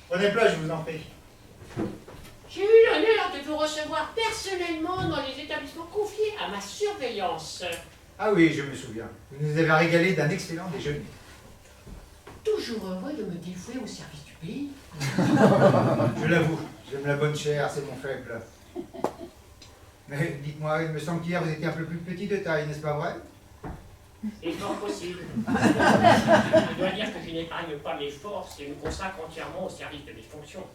Prenez place, je vous en prie. J'ai eu l'honneur de vous recevoir personnellement dans les établissements confiés à ma surveillance. Ah oui, je me souviens. Vous nous avez régalé d'un excellent déjeuner. Toujours heureux de me dévouer au service du Oui. Je l'avoue, j'aime la bonne chair, c'est mon faible. Mais dites-moi, il me semble qu'hier vous étiez un peu plus petit de taille, n'est-ce pas vrai? C'est fort possible. Je dois dire que je n'épargne pas mes forces et me consacre entièrement au service de mes fonctions.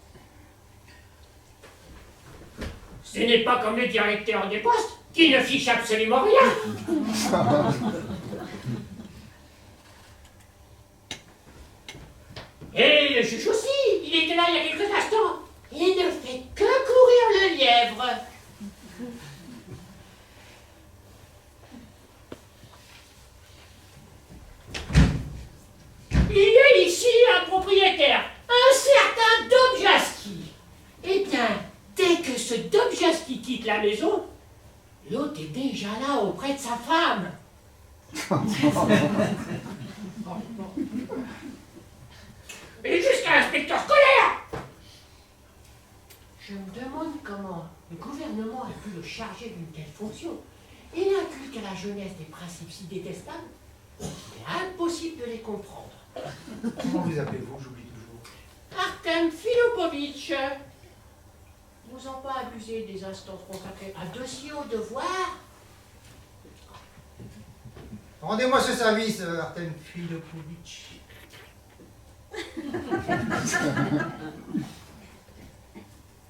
Ce n'est pas comme les directeurs des postes qui ne fichent absolument rien. Et le juge aussi, il était là il y a quelques instants. Il ne fait que courir le lièvre. Il y a ici un propriétaire, un certain Dobjaski. Eh bien, dès que ce Dobjaski quitte la maison, l'autre est déjà là auprès de sa femme. Et jusqu'à l'inspecteur scolaire. Je me demande comment le gouvernement a pu le charger d'une telle fonction. Il inculque à la jeunesse des principes si détestables. C'est impossible de les comprendre. Comment vous appelez-vous? J'oublie toujours. Artem Filipovitch. Vous en pas abuser des instances consacrées à dossier au devoir. Rendez-moi ce service, Artem Filipovitch.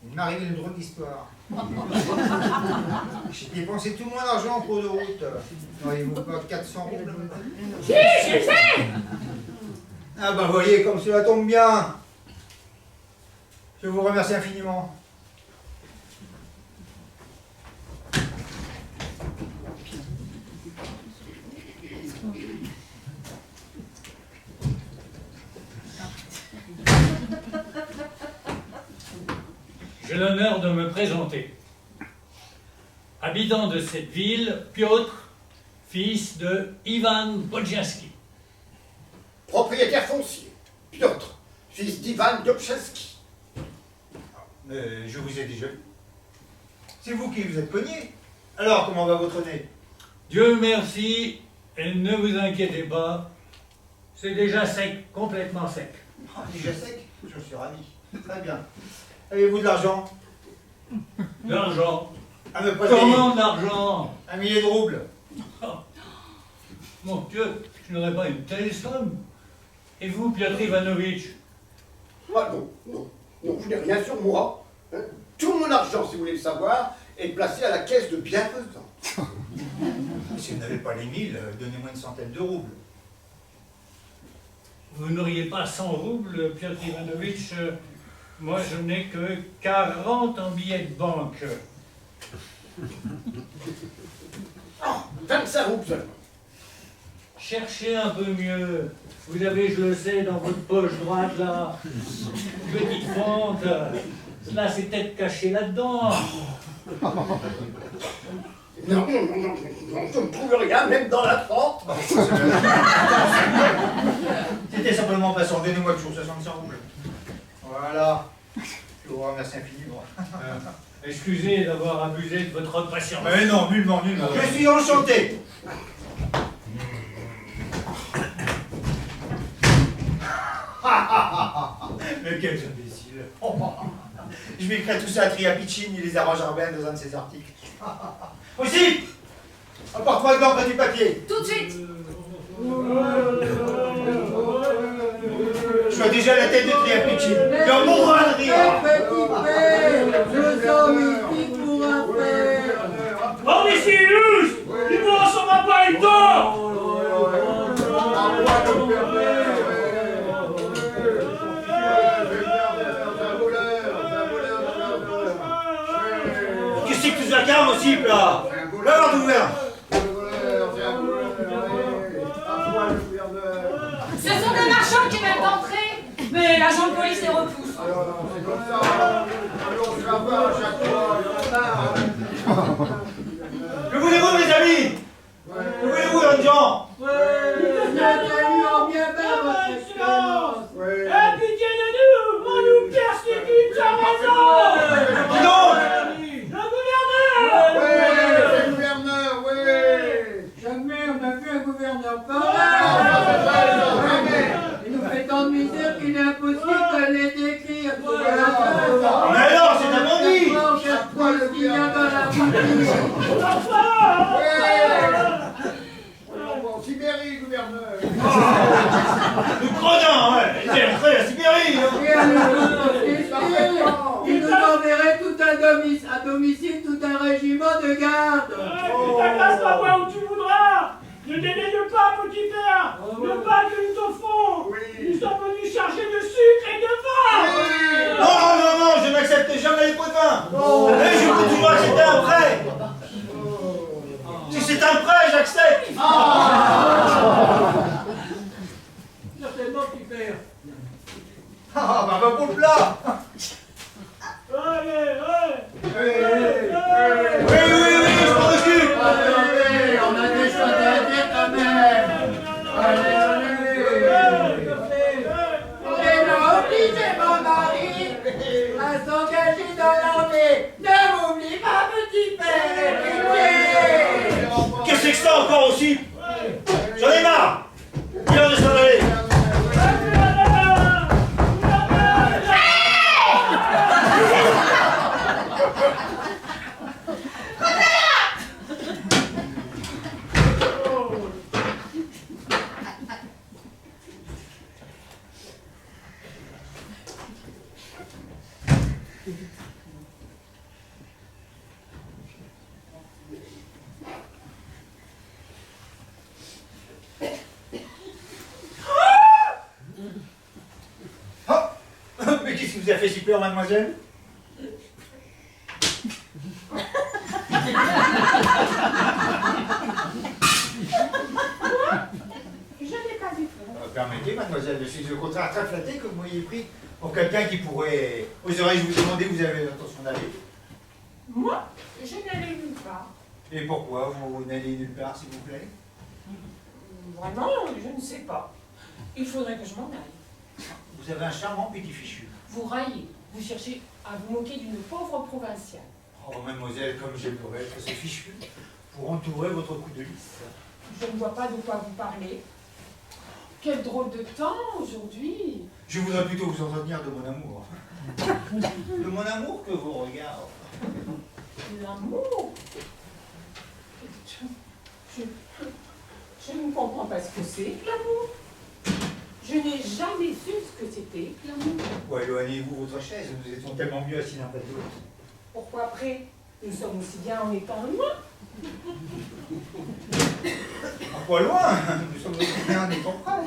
Il m'est arrivé une drôle d'histoire. J'ai dépensé tout mon argent en cours de route. N'auriez-vous pas 400 roubles? Si, je sais. Ah bah voyez, comme cela tombe bien. Je vous remercie infiniment. J'ai l'honneur de me présenter. Habitant de cette ville, Piotr, fils de Ivan Bodzinski. Propriétaire foncier, Piotr, fils d'Ivan Dobchinski. Mais je vous ai déjà vu. C'est vous qui vous êtes cogné. Alors, comment va votre nez? Dieu merci, et ne vous inquiétez pas, c'est déjà sec, complètement sec. Ah, déjà sec? Je suis ravi. Très bien. Avez-vous de l'argent? L'argent. À me prêter Comment de l'argent? 1 millier de roubles. Oh. Mon Dieu, je n'aurais pas une telle somme. Et vous, Piotr Ivanovitch? Moi, non, je n'ai rien sur moi. Hein. Tout mon argent, si vous voulez le savoir, est placé à la caisse de bienfaisance. Si vous n'avez pas les 1000, donnez-moi une centaine de roubles. Vous n'auriez pas 100 roubles, Piotr Ivanovitch? Moi, je n'ai que 40 en billets de banque. 25 roubles seulement. Cherchez un peu mieux. Vous avez, je le sais, dans votre poche droite, là, une petite fente. Cela s'est peut-être caché là-dedans. Non, je ne trouve rien, même dans la fente. C'était simplement en passant. Donnez-moi toujours 65 roubles. Voilà. Je vous remercie infiniment. Excusez d'avoir abusé de votre patience. Mais non, nullement. Je suis enchanté. Mais quels imbéciles. Je m'écris tout ça à Triapitchine, il les arrangera bien dans un de ses articles. Aussi, apporte-moi le gant du papier. Tout de suite. Je vois déjà la tête de Triapitchine. Il en mourra de rire. Je sommes ici pour un père. Oh, mais c'est louche! Il ne ressemble pas le temps! Qu'est-ce que tu nous incarnes aussi, là? Là, on ouvert. Ce sont des marchands qui viennent d'entrer, mais l'agent de police les repousse. Que voulez-vous, mes amis? Que voulez-vous, jeunes gens? Pitié de nous! On nous persécute sans raison! Dis donc! Le gouverneur! Jamais on a vu un gouverneur pareil. Il nous fait tant de misère qu'il est impossible de les En Sibérie, gouverneur. Le gredin, ouais. Il est rentré à Sibérie. Hein. Il nous enverrait tout un domicile, tout un régiment de garde. Tu t'agaces pas voir où tu voudras. Ne dédaigne pas, petit père. Le bas que nous t'offrons. Nous sommes venus charger de sucre et de vin. Non, non, non, non, je n'accepte jamais les pots de vin. Et je peux toujours accepter un prêt. Si c'est un prêt, j'accepte. Certainement, petit père. Ah, bah, va pour le plat. Allez, Oui, je m'en occupe. Allez, on a des choses à dire quand même. Allez. J'ai obligé mon mari à s'engager dans l'armée. Ne m'oublie pas, petit père, et pitié. Qu'est-ce que c'est encore aussi? J'en ai marre. Il est l'heure de s'en aller. Mais qu'est-ce qui vous a fait si peur, mademoiselle? Je n'ai pas eu peur. Permettez, mademoiselle, je suis au contraire très flatté que vous m'ayez pris pour quelqu'un qui pourrait... Oserais-je vous demander où vous avez l'intention d'aller? Moi, je n'allais nulle part. Et pourquoi vous n'allez nulle part, s'il vous plaît? Vraiment, je ne sais pas. Il faudrait que je m'en aille. Vous avez un charmant petit fichu. Vous raillez, vous cherchez à vous moquer d'une pauvre provinciale. Oh, mademoiselle, comme j'aimerais être ce fichu pour entourer votre coup de lisse. Je ne vois pas de quoi vous parlez. Quel drôle de temps aujourd'hui. Je voudrais plutôt vous entretenir de mon amour. De mon amour que vos regards. L'amour. Je ne comprends pas ce que c'est que l'amour. Je n'ai jamais su ce que c'était que l'amour. Pourquoi éloignez-vous votre chaise? Nous étions tellement mieux assis l'un près de l'autre. Pourquoi après? Nous sommes aussi bien en étant loin. Pas loin, nous sommes aussi bien en étant près.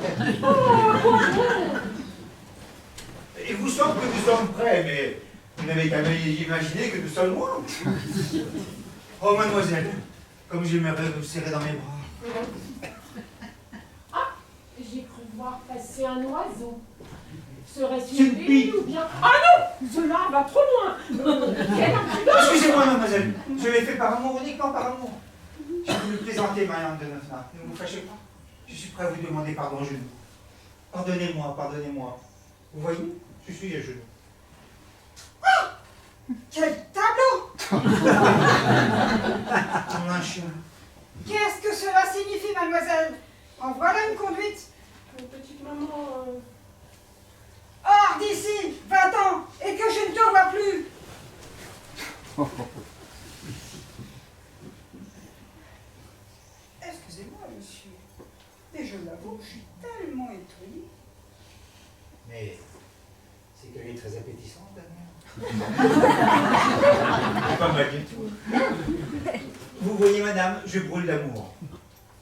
Il vous semble que nous sommes près, mais vous n'avez qu'à imaginer que nous sommes loin. Oh, mademoiselle, comme j'aimerais vous serrer dans mes bras. Ah, j'ai cru voir passer un oiseau. Serait-ce C'est une une bille bille. ou bien... Ah non, cela va trop loin. Quelle imprudence. Excusez-moi, mademoiselle, je l'ai fait par amour, uniquement par amour. J'ai voulu plaisanter, Marianne de Neufnat. Ne vous fâchez pas. Je suis prêt à vous demander pardon à genoux. Pardonnez-moi, pardonnez-moi. Vous voyez, je suis à genoux. Quel tableau! Un chien. Qu'est-ce que cela signifie, mademoiselle? En voilà une conduite. Petite maman... Hors d'ici, va-t'en, et que je ne te vois plus. Excusez-moi, monsieur, mais je l'avoue, je suis tellement étonnée. Mais c'est qu'elle est très appétissante, la mère. Pas mal du tout. Vous voyez, madame, je brûle d'amour.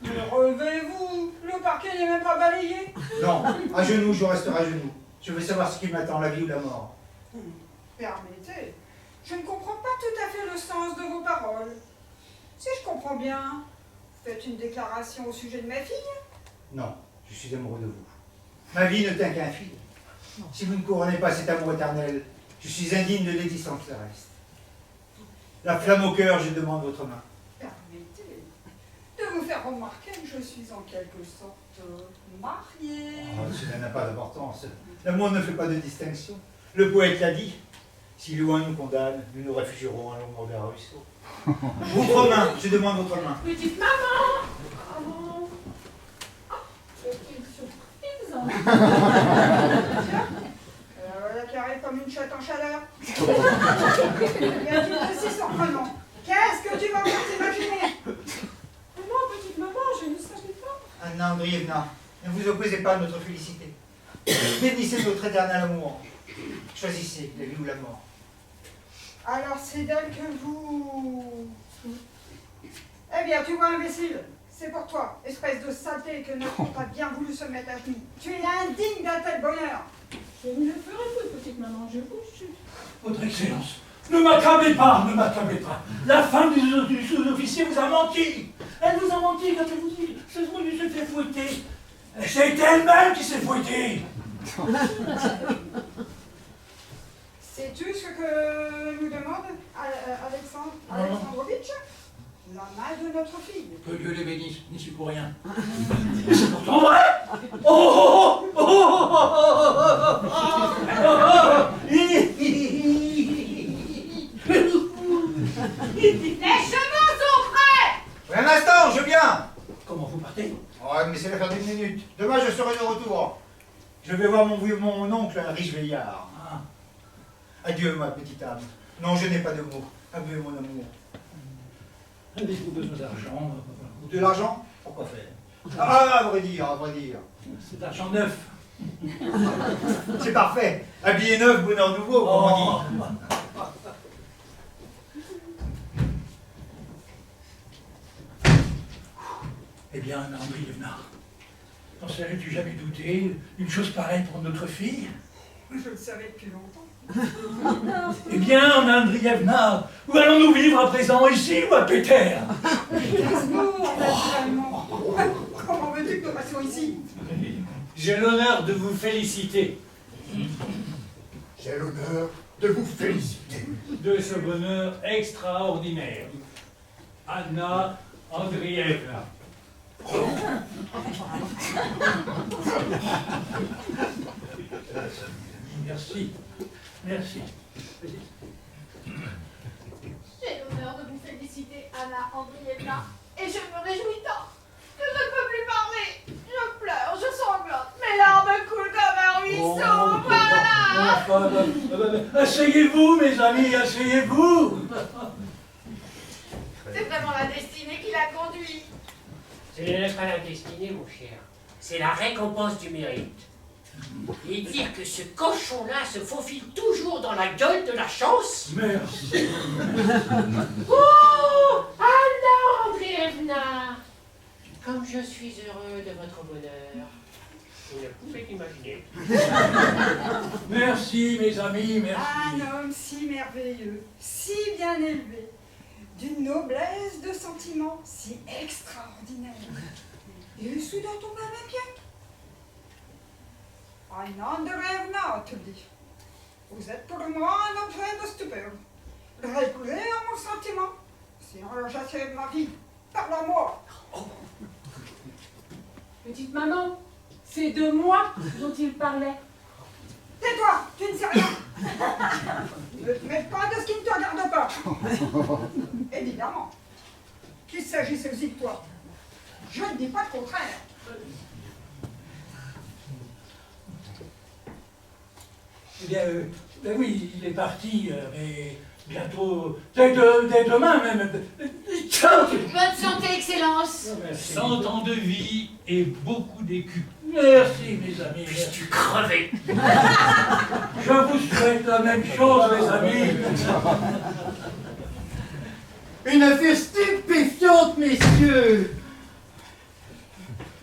Mais relevez-vous, le parquet n'est même pas balayé. Non, à genoux, je resterai à genoux. Je veux savoir ce qui m'attend, la vie ou la mort. Permettez, je ne comprends pas tout à fait le sens de vos paroles. Si je comprends bien, vous faites une déclaration au sujet de ma fille? Non, je suis amoureux de vous. Ma vie ne tient qu'un fil. Si vous ne couronnez pas cet amour éternel, je suis indigne de l'existence terrestre. La flamme au cœur, je demande votre main. Permettez de vous faire remarquer que je suis en quelque sorte mariée. Oh, cela n'a pas d'importance. L'amour ne fait pas de distinction. Le poète l'a dit. Si loin nous condamne, nous nous réfugierons à l'ombre d'un ruisseau. Votre main, je demande votre main. Petite maman. Maman. Ah, quelle surprise. Voilà qui arrive comme une chatte en chaleur. Y a-t-il de si surprenant? Qu'est-ce que tu vas faire t'imaginer? Non, petite maman, je ne savais pas. Anna Andrievna, ne vous opposez pas à notre félicité. Bénissez notre éternel amour. Choisissez la vie ou la mort. Alors c'est d'elle que vous... Eh bien, tu vois, imbécile, c'est pour toi, espèce de saleté que notre oncle a bien voulu se mettre à genoux. Tu es indigne d'un tel bonheur. Je ne le ferai plus, petite maman, je vous jure. Votre Excellence, ne m'accablez pas, ne m'accablez pas. La femme du sous-officier vous a menti. Elle vous a menti quand elle vous dit « ce soir, je se fait fouetter ». C'est elle-même qui s'est fouettée. Sais-tu ce que nous demande Alexandrovitch? La main de notre fille. Que Dieu les bénisse, n'y suis pour rien. C'est pourtant vrai. Oh, oh, oh, oh, oh, Les chevaux sont prêts! Oui, un instant, je viens. Comment vous partez? Oh, mais c'est l'affaire d'une minute. Demain, je serai de retour. Je vais voir mon oncle, un riche veillard. Adieu, ma petite âme. Non, je n'ai pas de mots. Adieu, mon amour. Avez-vous besoin d'argent? De l'argent? Pourquoi faire? Ah, à vrai dire, à vrai dire. C'est d'argent neuf. C'est parfait. Habillé neuf, bonheur nouveau, comme on dit. Eh bien, Anna Andrievna, n'en serais-tu jamais douté d'une chose pareille pour notre fille? Je le savais depuis longtemps. Eh bien, Anna Andrievna, où allons-nous vivre à présent, ici ou à Péter? Strasbourg, naturellement. Comment veux-tu que nous passions ici? J'ai l'honneur de vous féliciter J'ai l'honneur de vous féliciter. de ce bonheur extraordinaire. Anna Andrievna. Merci. Merci. J'ai l'honneur de vous féliciter, Anna Andrievna, et je me réjouis tant que je ne peux plus parler. Je pleure, je sanglote, mes larmes coulent comme un ruisseau, voilà. Asseyez-vous, mes amis, asseyez-vous. C'est vraiment la destinée qui l'a conduit. Ce n'est pas la destinée, mon cher. C'est la récompense du mérite. Et dire que ce cochon-là se faufile toujours dans la gueule de la chance. Merci. Oh, Anna Andrievna, comme je suis heureux de votre bonheur. Vous ne pouvez l'imaginer. Merci, mes amis, merci. Un homme si merveilleux, si bien élevé, d'une noblesse de sentiments si extraordinaire. Et soudain tombe à mes pieds. Anna Andrievna, te dis. Vous êtes pour moi un objet de stupeur. Répondez à mon sentiment. Sinon j'achève ma vie par la mort. Petite maman, c'est de moi dont il parlait. Tais-toi, tu ne sais rien. Ne te mêle pas de ce qui ne te regarde pas. Évidemment qu'il s'agissait aussi de toi. Je ne dis pas le contraire. Eh bien, ben oui, il est parti, mais bientôt, dès demain même. Bonne santé, Excellence. Merci. 100 ans de vie et beaucoup d'écus. Merci, mes amis. Merci. Tu crevais. Je vous souhaite la même chose, mes amis. Une affaire stupéfiante, messieurs.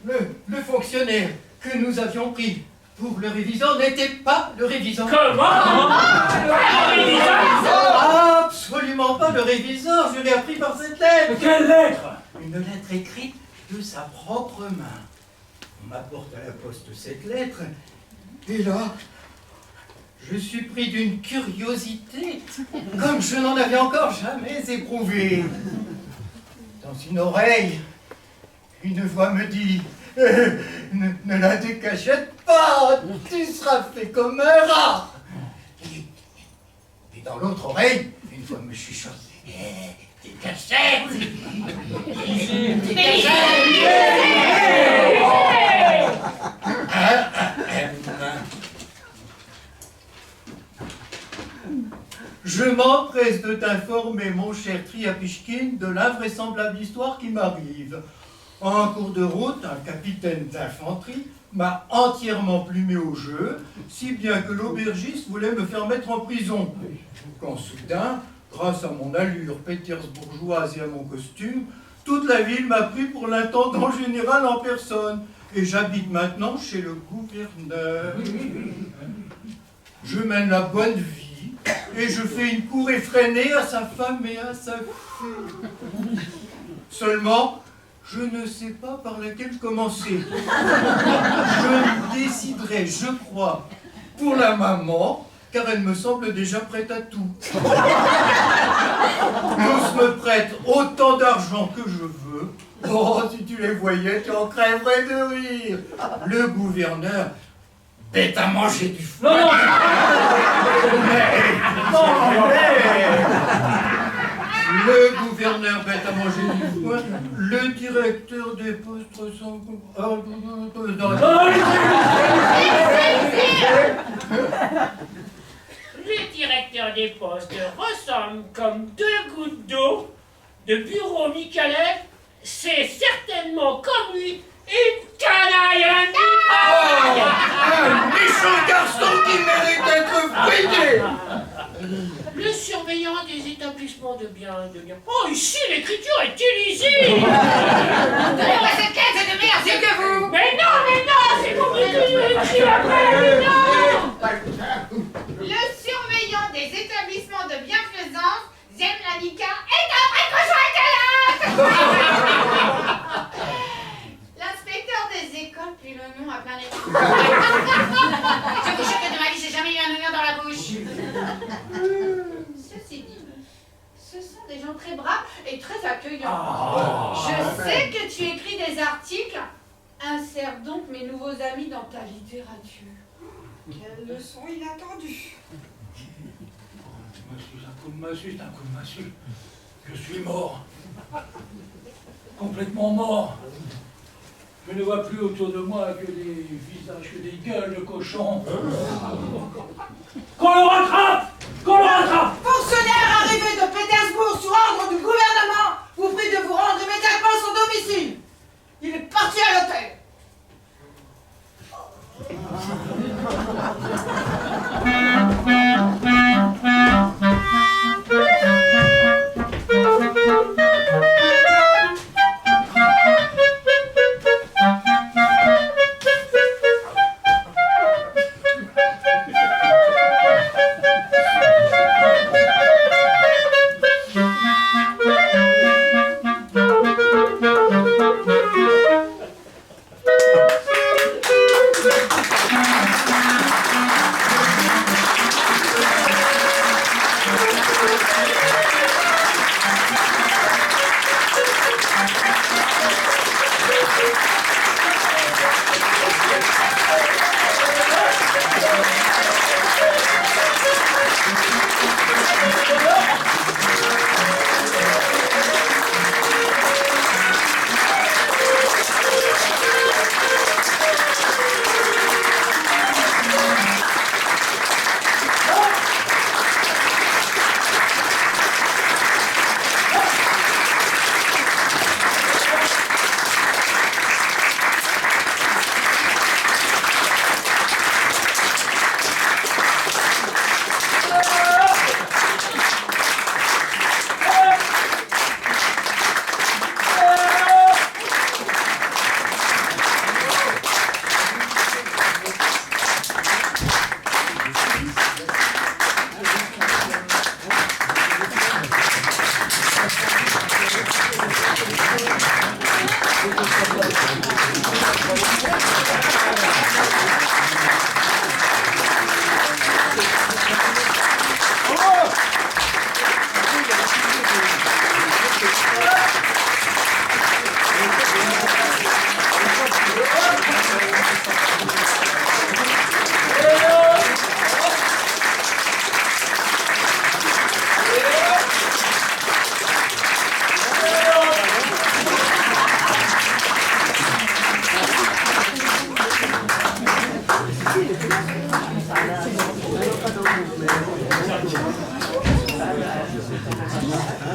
Le fonctionnaire que nous avions pris pour le révisant n'était pas le révisant. Comment? Absolument pas le réviseur, je l'ai appris par cette lettre. Quelle lettre? Une lettre écrite de sa propre main. On m'apporte à la poste cette lettre, et là, je suis pris d'une curiosité comme je n'en avais encore jamais éprouvé. Dans une oreille, une voix me dit ne la décachette pas, tu seras fait comme un rat. Et dans l'autre oreille, une voix me chuchote décachette. Je m'empresse de t'informer, mon cher Triapishkin, de l'invraisemblable histoire qui m'arrive. En cours de route, un capitaine d'infanterie m'a entièrement plumé au jeu, si bien que l'aubergiste voulait me faire mettre en prison. Quand soudain, grâce à mon allure pétersbourgeoise et à mon costume, toute la ville m'a pris pour l'intendant général en personne. Et j'habite maintenant chez le gouverneur. Je mène la bonne vie et je fais une cour effrénée à sa femme et à sa fille. Seulement, je ne sais pas par laquelle commencer. Je déciderai, je crois, pour la maman, car elle me semble déjà prête à tout. Tous me prêtent autant d'argent que je veux. Oh, si tu les voyais, tu en crèverais de rire. Le gouverneur, bête à manger du foin. Non, Le gouverneur bête à manger du foin, le directeur des postes sont... Le directeur des postes ressemble comme deux gouttes d'eau de bureau Mikalev. C'est certainement comme lui une canaille. Un méchant garçon qui mérite d'être fouetté. Le surveillant des établissements de biens. Oh, ici, l'écriture est illisible. Donnez-moi cette caisse de merde, c'est que vous. Mais non, c'est pour que je écris après, non. Le surveillant des établissements de bienfaisance, Zemlanika, est un vrai cochon étalante. L'inspecteur des écoles puis l'oignon à plein les... Je vous jure que de ma vie, j'ai jamais eu un oignon dans la bouche. Ceci dit, ce sont des gens très braves et très accueillants. Je sais que tu écris des articles. Insère donc mes nouveaux amis dans ta littérature. Quelle leçon inattendue. Un coup de massue, c'est un coup de massue. Je suis mort. Complètement mort. Je ne vois plus autour de moi que des visages, que des gueules de cochons. Qu'on le rattrape! Qu'on le rattrape! Fonctionnaire arrivé de Pétersbourg sur ordre du gouvernement vous prie de vous rendre immédiatement à son domicile. Il est parti à l'hôtel.